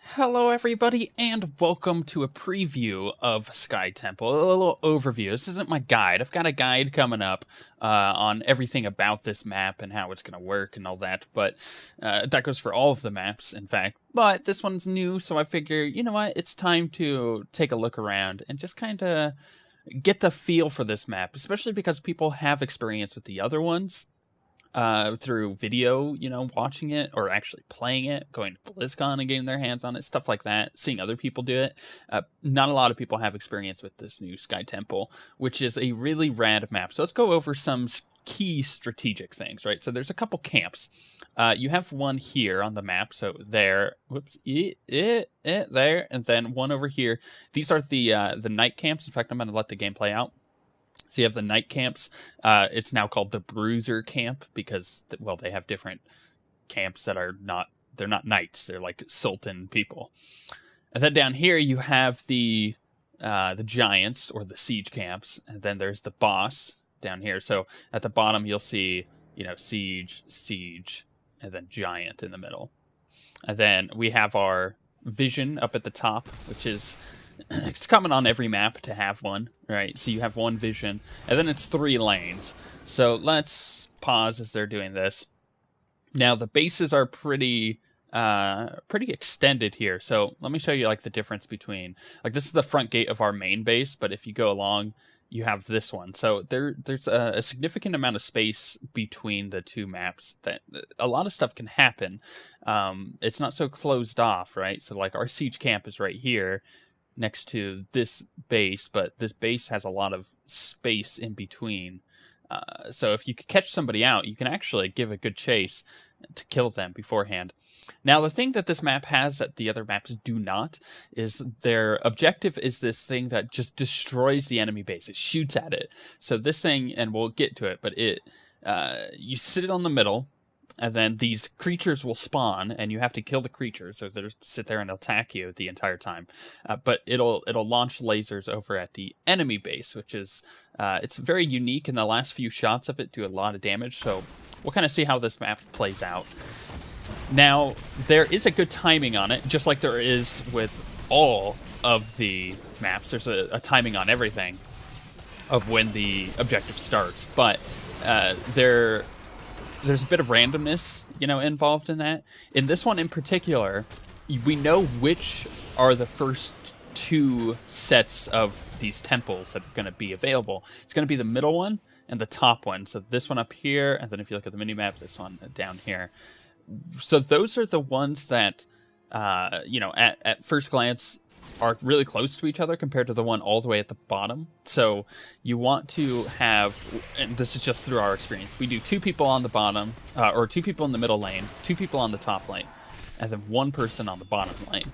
Hello everybody, and welcome to a preview of Sky Temple, a little overview. This isn't my guide. I've got a guide coming up on everything about this map and how it's going to work and all that, but that goes for all of the maps, in fact. But this one's new, so I figure, you know what, it's time to take a look around and just kind of get the feel for this map, especially because people have experience with the other ones. Through video, watching it or actually playing it, going to BlizzCon and getting their hands on it, stuff like that, seeing other people do it. Not a lot of people have experience with this new Sky Temple, which is a really rad map. So let's go over some key strategic things, right? So there's a couple camps. You have one here on the map, so there, there, and then one over here. These are the night camps. In fact, I'm going to let the game play out. So you have the night camps. It's now called the Bruiser camp because, well, they have different camps that are they're not knights. They're like Sultan people. And then down here you have the giants or the siege camps. And then there's the boss down here. So at the bottom you'll see, siege, and then giant in the middle. And then we have our vision up at the top, which is... It's common on every map to have one, right? So you have one vision, and then it's 3 lanes. So let's pause as they're doing this. Now, the bases are pretty extended here. So let me show you, the difference between... this is the front gate of our main base, but if you go along, you have this one. So there's a significant amount of space between the two maps that a lot of stuff can happen. It's not so closed off, right? So, our siege camp is right here, next to this base, but this base has a lot of space in between. So if you could catch somebody out, you can actually give a good chase to kill them beforehand. Now, the thing that this map has that the other maps do not is their objective is this thing that just destroys the enemy base. It shoots at it. So this thing, and we'll get to it, but you sit it on the middle, and then these creatures will spawn, and you have to kill the creatures, so they'll sit there and attack you the entire time. But it'll launch lasers over at the enemy base, which is it's very unique. In the last few shots of it, do a lot of damage. So we'll kind of see how this map plays out. Now, there is a good timing on it, just like there is with all of the maps. There's a timing on everything of when the objective starts, but there's a bit of randomness, involved in that. In this one in particular, we know which are the first 2 sets of these temples that are going to be available. It's going to be the middle one and the top one. So this one up here, and then if you look at the mini-map, this one down here. So those are the ones that, at first glance are really close to each other compared to the one all the way at the bottom. So you want to have, and this is just through our experience, we do 2 people on the bottom, or 2 people in the middle lane, 2 people on the top lane, and then 1 person on the bottom lane.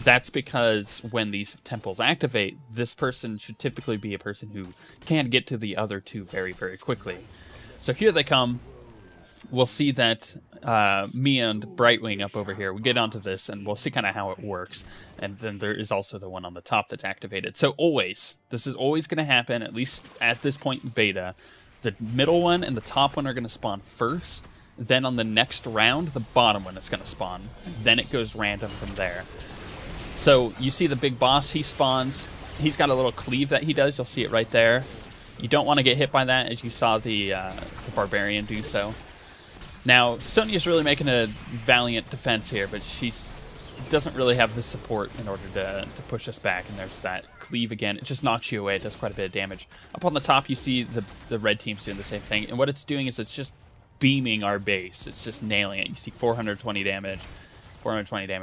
That's because when these temples activate, this person should typically be a person who can get to the other 2 very, very quickly. So here they come. We'll see that me and Brightwing up over here, we get onto this, and we'll see kind of how it works. And then there is also the one on the top that's activated. So this is always going to happen, at least at this point in beta. The middle one and the top one are going to spawn first. Then on the next round, the bottom one is going to spawn. Then it goes random from there. So you see the big boss, he spawns. He's got a little cleave that he does. You'll see it right there. You don't want to get hit by that, as you saw the Barbarian do so. Now, Sonia's really making a valiant defense here, but she doesn't really have the support in order to push us back, and there's that cleave again. It just knocks you away. It does quite a bit of damage. Up on the top, you see the red team's doing the same thing, and what it's doing is it's just beaming our base. It's just nailing it. You see 420 damage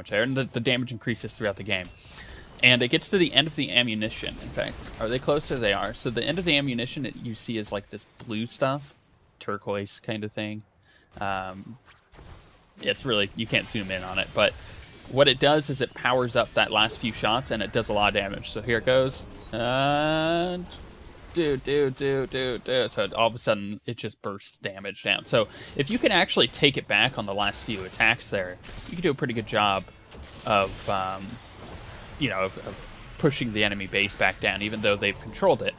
there, and the damage increases throughout the game. And it gets to the end of the ammunition, in fact. Are they closer? They are. So the end of the ammunition you see is like this blue stuff, turquoise kind of thing. It's really, you can't zoom in on it, but what it does is it powers up that last few shots, and it does a lot of damage. So here it goes. So all of a sudden, it just bursts damage down. So if you can actually take it back on the last few attacks there, you can do a pretty good job of, of pushing the enemy base back down, even though they've controlled it.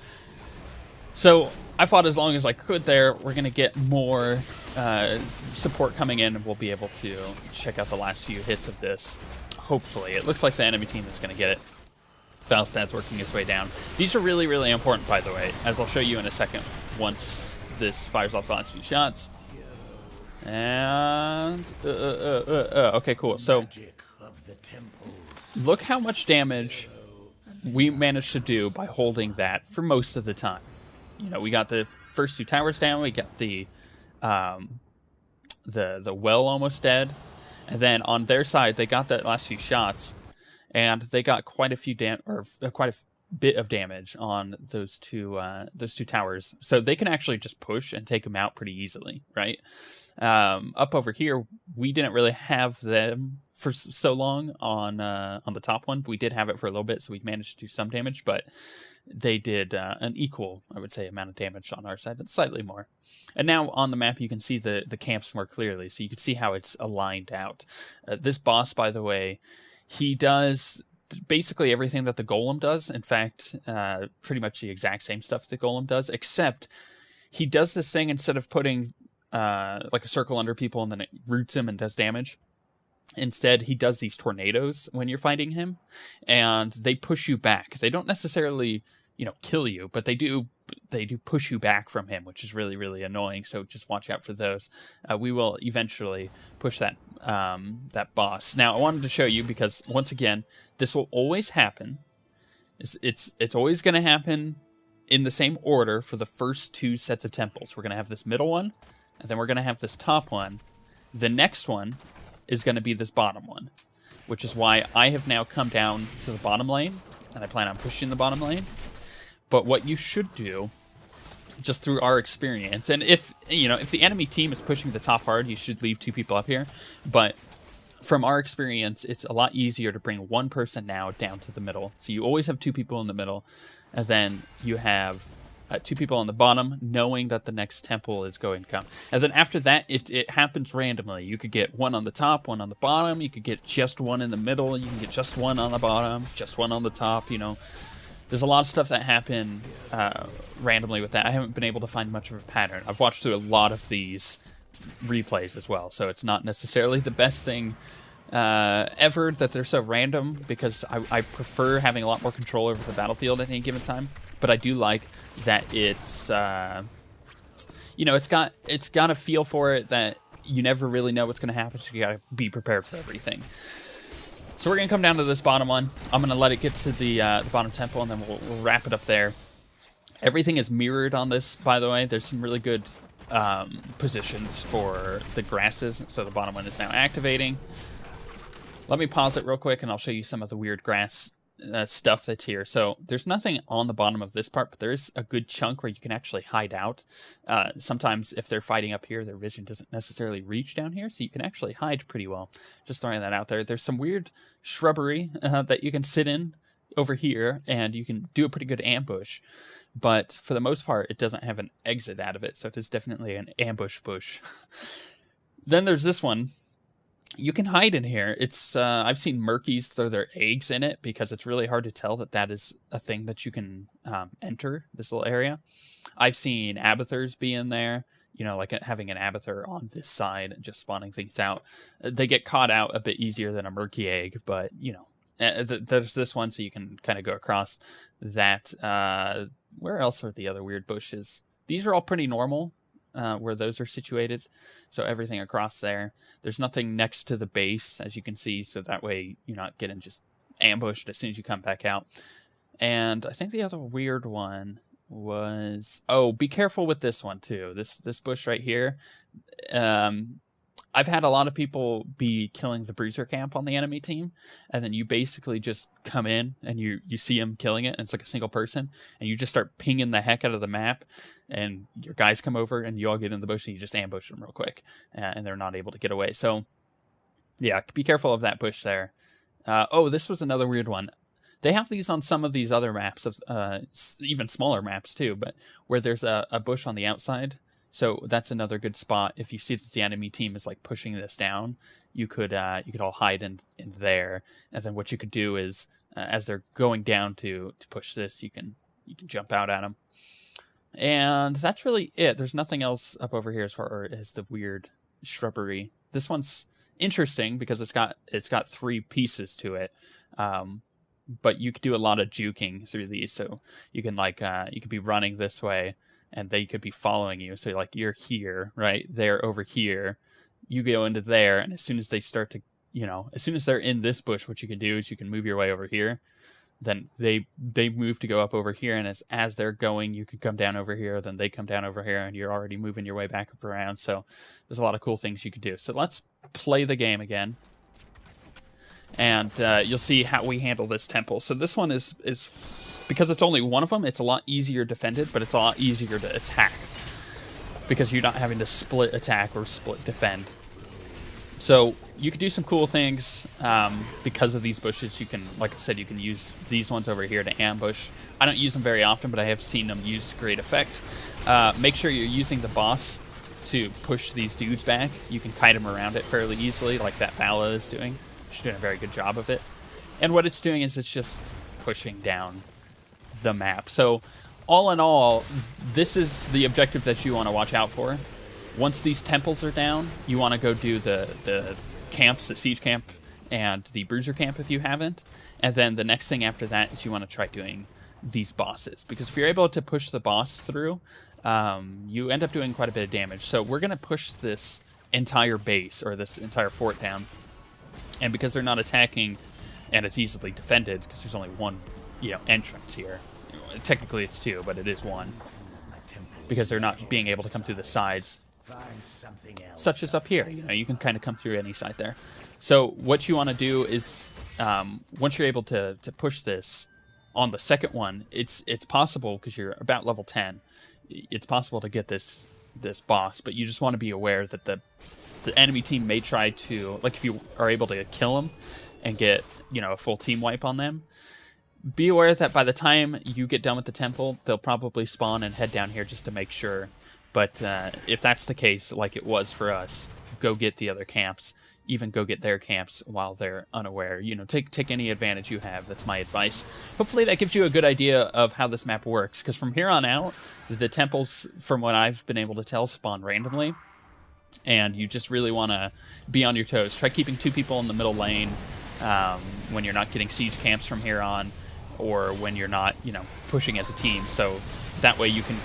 So I fought as long as I could there. We're going to get more support coming in, and we'll be able to check out the last few hits of this. Hopefully. It looks like the enemy team is going to get it. Valstad's working his way down. These are really, really important, by the way, as I'll show you in a second once this fires off the last few shots. And... okay, cool. So, look how much damage we managed to do by holding that for most of the time. You know, we got the first 2 towers down, we got the well almost dead, and then on their side, they got that last few shots, and they got quite a bit of damage on those two towers. So they can actually just push and take them out pretty easily, right? Up over here, we didn't really have them for so long on the top one. We did have it for a little bit, so we managed to do some damage, but they did an equal, I would say, amount of damage on our side, but slightly more. And now on the map, you can see the camps more clearly, so you can see how it's aligned out. This boss, by the way, he does basically everything that the golem does. In fact, pretty much the exact same stuff the golem does, except he does this thing instead of putting like a circle under people and then it roots him and does damage. Instead, he does these tornadoes when you're fighting him, and they push you back. They don't necessarily, kill you, but they do push you back from him, which is really, really annoying. So just watch out for those. We will eventually push that boss. Now, I wanted to show you because once again, this will always happen. It's always going to happen in the same order for the first 2 sets of temples. We're going to have this middle one, and then we're going to have this top one. The next one is going to be this bottom one, which is why I have now come down to the bottom lane, and I plan on pushing the bottom lane. But what you should do, just through our experience, and if the enemy team is pushing the top hard, you should leave 2 people up here. But from our experience, it's a lot easier to bring 1 person now down to the middle. So you always have 2 people in the middle, and then you have 2 people on the bottom, knowing that the next temple is going to come. And then after that, it happens randomly. You could get 1 on the top, 1 on the bottom. You could get just 1 in the middle. You can get just 1 on the bottom, just 1 on the top. There's a lot of stuff that happen randomly with that. I haven't been able to find much of a pattern. I've watched through a lot of these replays as well, so it's not necessarily the best thing ever that they're so random, because I prefer having a lot more control over the battlefield at any given time. But I do like that it's it's got a feel for it that you never really know what's going to happen, so you got to be prepared for everything. So we're going to come down to this bottom one. I'm going to let it get to the bottom temple, and then we'll wrap it up there. Everything is mirrored on this, by the way. There's some really good positions for the grasses, so the bottom one is now activating. Let me pause it real quick, and I'll show you some of the weird grass stuff that's here. So there's nothing on the bottom of this part, but there is a good chunk where you can actually hide out. Sometimes if they're fighting up here, their vision doesn't necessarily reach down here, so you can actually hide pretty well. Just throwing that out there. There's some weird shrubbery that you can sit in over here, and you can do a pretty good ambush. But for the most part, it doesn't have an exit out of it, so it is definitely an ambush bush. Then there's this one. You can hide in here. It's I've seen murkies throw their eggs in it because it's really hard to tell that is a thing that you can enter this little area. I've seen abathurs be in there, like having an abathur on this side and just spawning things out. They get caught out a bit easier than a murky egg, but there's this one, so you can kind of go across that. Where else are the other weird bushes? These are all pretty normal. Where those are situated, so everything across there. There's nothing next to the base, as you can see, so that way you're not getting just ambushed as soon as you come back out. And I think the other weird one was... Oh, be careful with this one, too. This bush right here. I've had a lot of people be killing the bruiser camp on the enemy team, and then you basically just come in and you see him killing it, and it's like a single person, and you just start pinging the heck out of the map, and your guys come over, and you all get in the bush, and you just ambush them real quick, and they're not able to get away. So, yeah, be careful of that bush there. This was another weird one. They have these on some of these other maps, even smaller maps too, but where there's a bush on the outside. So that's another good spot. If you see that the enemy team is like pushing this down, you could all hide in there. And then what you could do is, as they're going down to push this, you can jump out at them. And that's really it. There's nothing else up over here as far as the weird shrubbery. This one's interesting because it's got 3 pieces to it. But you could do a lot of juking through these. So you can you could be running this way and they could be following you. So like you're here, right? They're over here. You go into there, and as soon as they start to, as soon as they're in this bush, what you can do is you can move your way over here. Then they move to go up over here, and as they're going, you can come down over here. Then they come down over here, and you're already moving your way back up around. So there's a lot of cool things you could do. So let's play the game again, and you'll see how we handle this temple. So this one is because it's only one of them. It's a lot easier defended, but it's a lot easier to attack because you're not having to split attack or split defend. So you can do some cool things because of these bushes. You can, like I said, you can use these ones over here to ambush. I don't use them very often, but I have seen them use great effect. Make sure you're using the boss to push these dudes back. You can kite them around it fairly easily, like that Vala is doing. She's doing a very good job of it. And what it's doing is it's just pushing down the map. So all in all, this is the objective that you want to watch out for. Once these temples are down, you want to go do the camps, the siege camp, and the bruiser camp if you haven't. And then the next thing after that is you want to try doing these bosses. Because if you're able to push the boss through, you end up doing quite a bit of damage. So we're going to push this entire base, or this entire fort down. And because they're not attacking, and it's easily defended, because there's only one entrance here. Technically it's 2, but it is 1. Because they're not being able to come through the sides. Such as up here, you can kind of come through any side there. So what you want to do is, once you're able to push this on the second one, it's possible because you're about level 10. It's possible to get this boss, but you just want to be aware that the enemy team may try to, like if you are able to kill them and get a full team wipe on them. Be aware that by the time you get done with the temple, they'll probably spawn and head down here just to make sure. But if that's the case, like it was for us, go get the other camps. Even go get their camps while they're unaware. Take any advantage you have. That's my advice. Hopefully that gives you a good idea of how this map works. Because from here on out, the temples, from what I've been able to tell, spawn randomly. And you just really want to be on your toes. Try keeping 2 people in the middle lane when you're not getting siege camps from here on. Or when you're not, pushing as a team. So that way you can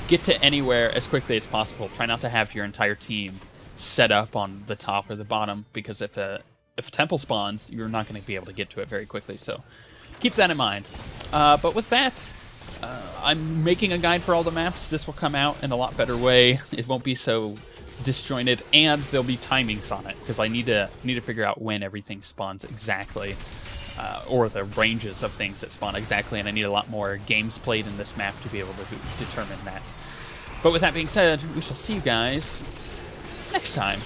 get to anywhere as quickly as possible. Try not to have your entire team set up on the top or the bottom, because if a temple spawns, you're not going to be able to get to it very quickly. So keep that in mind. But with that, I'm making a guide for all the maps. This will come out in a lot better way. It won't be so disjointed, and there'll be timings on it, because I need to figure out when everything spawns exactly. Or the ranges of things that spawn exactly, and I need a lot more games played in this map to be able to determine that. But with that being said, we shall see you guys next time.